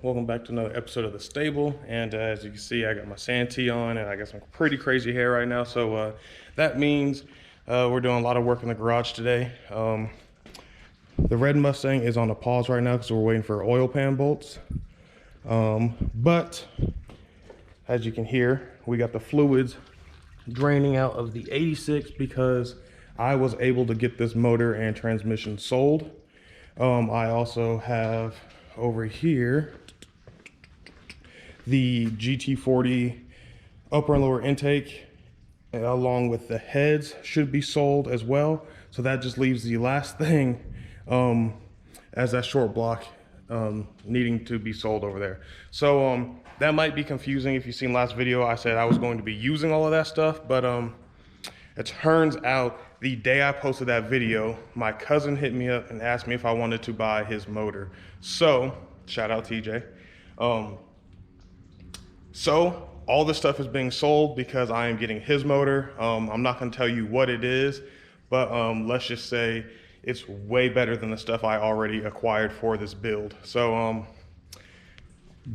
welcome back to another episode of The Stable. And as you can see, I got my Santee on and I got some pretty crazy hair right now. So that means we're doing a lot of work in the garage today. The red Mustang is on a pause right now because we're waiting for oil pan bolts. But as you can hear, we got the fluids draining out of the 86 because I was able to get this motor and transmission sold. I also have over here the GT40 upper and lower intake along with the heads should be sold as well. So that just leaves the last thing as that short block needing to be sold over there. So that might be confusing. If you've seen last video, I said I was going to be using all of that stuff, but it turns out the day I posted that video, my cousin hit me up and asked me if I wanted to buy his motor. So, shout out TJ. So all this stuff is being sold because I am getting his motor. I'm not gonna tell you what it is, but let's just say it's way better than the stuff I already acquired for this build. So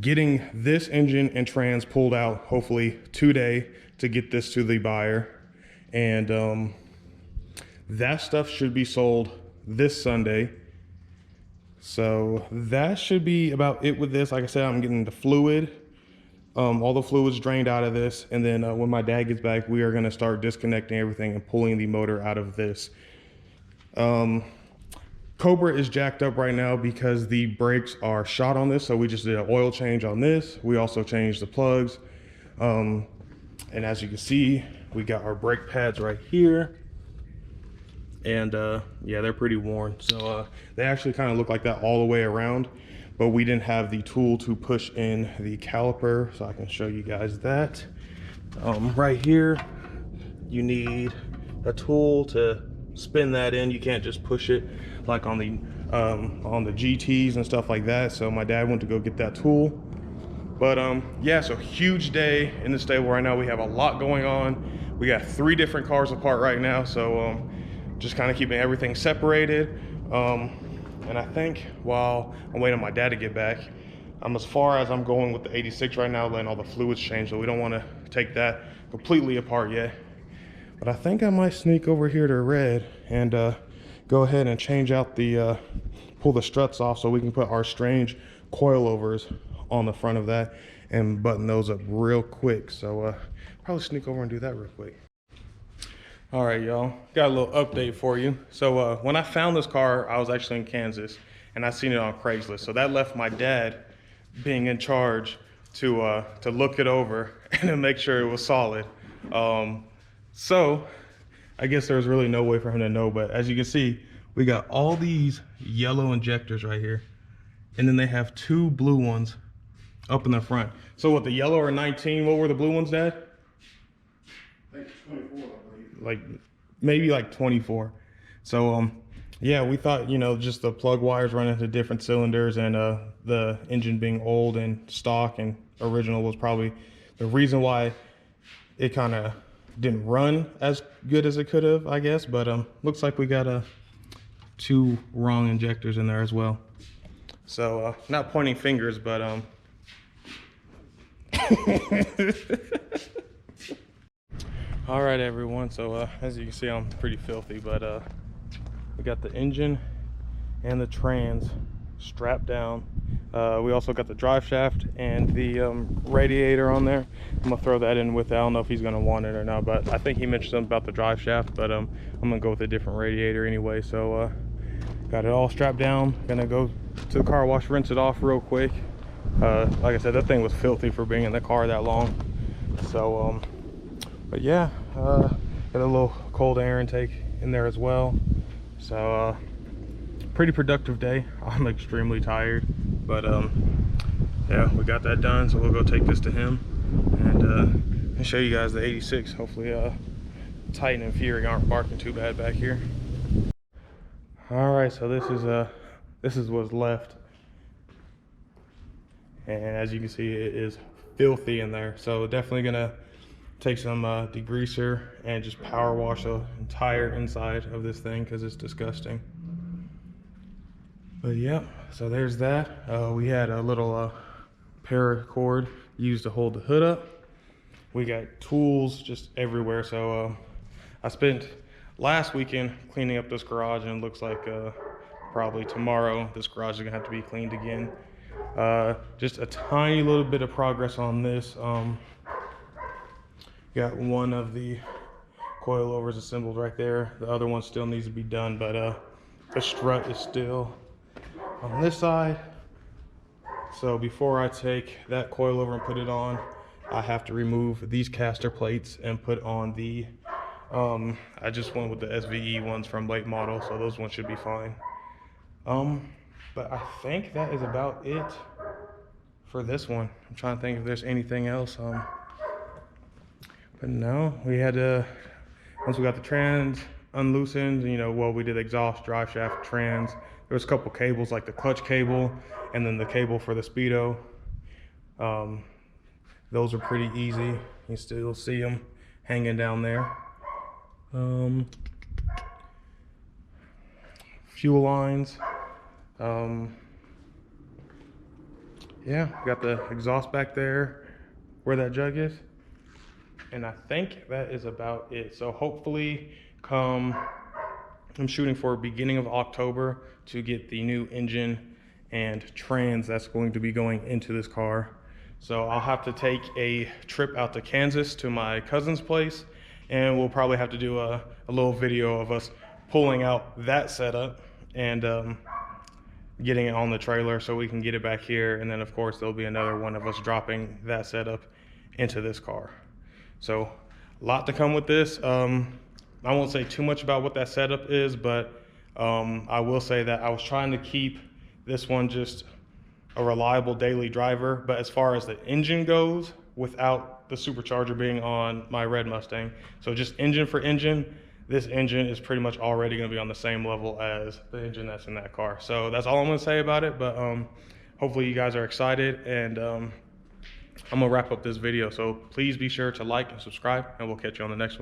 getting this engine and trans pulled out hopefully today to get this to the buyer. And that stuff should be sold this Sunday. So that should be about it with this. Like I said, I'm getting the fluid, all the fluids drained out of this. And then when my dad gets back, we are gonna start disconnecting everything and pulling the motor out of this. Cobra is jacked up right now because the brakes are shot on this. So we just did an oil change on this. We also changed the plugs. And as you can see, we got our brake pads right here. And yeah, they're pretty worn. So they actually kind of look like that all the way around, but we didn't have the tool to push in the caliper. So I can show you guys that. Right here, you need a tool to spin that in. You can't just push it like on the GTs and stuff like that. So my dad went to go get that tool. But yeah, so huge day in the stable right now. We have a lot going on. We got 3 different cars apart right now. So just kind of keeping everything separated. And I think while I'm waiting on my dad to get back, I'm as far as I'm going with the 86 right now, letting all the fluids change. So we don't want to take that completely apart yet. But I think I might sneak over here to red and go ahead and change out the, pull the struts off so we can put our strange coilovers on the front of that and button those up real quick. So probably sneak over and do that real quick. All right, y'all, got a little update for you. So when I found this car, I was actually in Kansas and I seen it on Craigslist. So that left my dad being in charge to look it over and to make sure it was solid. So I guess there's really no way for him to know, but as you can see, we got all these yellow injectors right here. And then they have 2 blue ones up in the front. So what, the yellow are 19, what were the blue ones, Dad? I think 24, I believe. Like maybe like 24. So yeah, we thought, you know, just the plug wires running to different cylinders and the engine being old and stock and original was probably the reason why it kind of didn't run as good as it could have, I guess. But looks like we got 2 wrong injectors in there as well. So not pointing fingers, but all right, everyone. So as you can see, I'm pretty filthy, but we got the engine and the trans strapped down. We also got the drive shaft and the radiator on there. I'm gonna throw that in with it. I don't know if he's gonna want it or not, but I think he mentioned something about the drive shaft, but I'm gonna go with a different radiator anyway. So got it all strapped down. Gonna go to the car wash, rinse it off real quick. Like I said, that thing was filthy for being in the car that long. So but yeah, got a little cold air intake in there as well. So pretty productive day. I'm extremely tired, but yeah, we got that done. So we'll go take this to him and show you guys the 86. Hopefully Titan and Fury aren't barking too bad back here. All right, so this is what's left, and as you can see, it is filthy in there. So definitely gonna take some degreaser and just power wash the entire inside of this thing because it's disgusting. But yeah, so there's that. We had a little paracord used to hold the hood up. We got tools just everywhere. So I spent last weekend cleaning up this garage, and it looks like probably tomorrow this garage is gonna have to be cleaned again. Just a tiny little bit of progress on this. Got one of the coilovers assembled right there. The other one still needs to be done, but the strut is still on this side. So before I take that coilover and put it on, I have to remove these caster plates and put on the, I just went with the SVE ones from late model, so those ones should be fine. But I think that is about it for this one. I'm trying to think if there's anything else. But no, we had to, once we got the trans unloosened, you know, well, we did exhaust, drive shaft, trans. There was a couple cables, like the clutch cable and then the cable for the speedo. Those are pretty easy. You still see them hanging down there. Fuel lines. Yeah, got the exhaust back there where that jug is. And I think that is about it. So hopefully I'm shooting for beginning of October to get the new engine and trans that's going to be going into this car. So I'll have to take a trip out to Kansas to my cousin's place, and we'll probably have to do a little video of us pulling out that setup and getting it on the trailer so we can get it back here. And then of course there'll be another one of us dropping that setup into this car. So a lot to come with this. I won't say too much about what that setup is, but I will say that I was trying to keep this one just a reliable daily driver. But as far as the engine goes, without the supercharger being on my red Mustang, so just engine for engine, this engine is pretty much already going to be on the same level as the engine that's in that car. So that's all I'm going to say about it. But hopefully you guys are excited, and I'm gonna wrap up this video. So please be sure to like and subscribe, and we'll catch you on the next one.